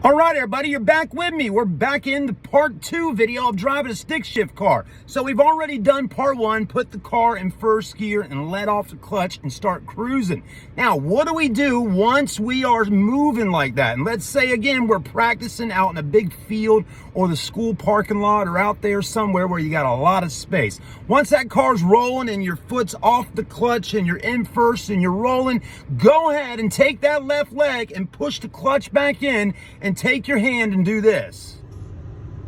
All right, everybody, you're back with me. We're back in the part 2 video of driving a stick shift car. So we've already done part 1, put the car in first gear and let off the clutch and start cruising. Now, what do we do once we are moving like that? And let's say, again, we're practicing out in a big field or the school parking lot or out there somewhere where you got a lot of space. Once that car's rolling and your foot's off the clutch and you're in first and you're rolling, go ahead and take that left leg and push the clutch back in and take your hand and do this.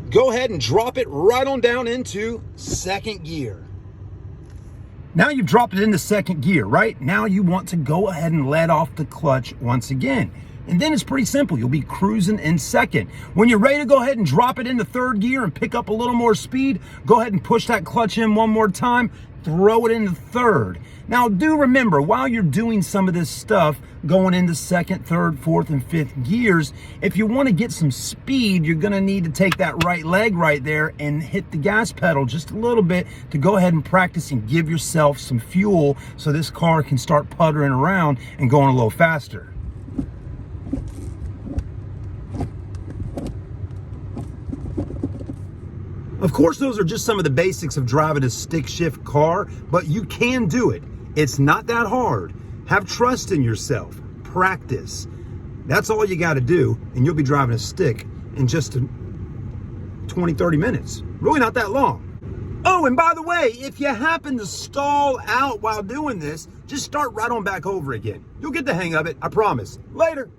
Go ahead and drop it right on down into second gear. Now you've dropped it into second gear, right? Now you want to go ahead and let off the clutch once again. And then it's pretty simple. You'll be cruising in second. When you're ready to go ahead and drop it into third gear and pick up a little more speed, go ahead and push that clutch in one more time, throw it into third. Now do remember, while you're doing some of this stuff, going into second, third, fourth, and fifth gears, if you want to get some speed, you're going to need to take that right leg right there and hit the gas pedal just a little bit to go ahead and practice and give yourself some fuel so this car can start puttering around and going a little faster. Of course, those are just some of the basics of driving a stick shift car, but you can do it. It's not that hard. Have trust in yourself. Practice. That's all you got to do, and you'll be driving a stick in just 20, 30 minutes. Really not that long. Oh, and by the way, if you happen to stall out while doing this, just start right on back over again. You'll get the hang of it, I promise. Later.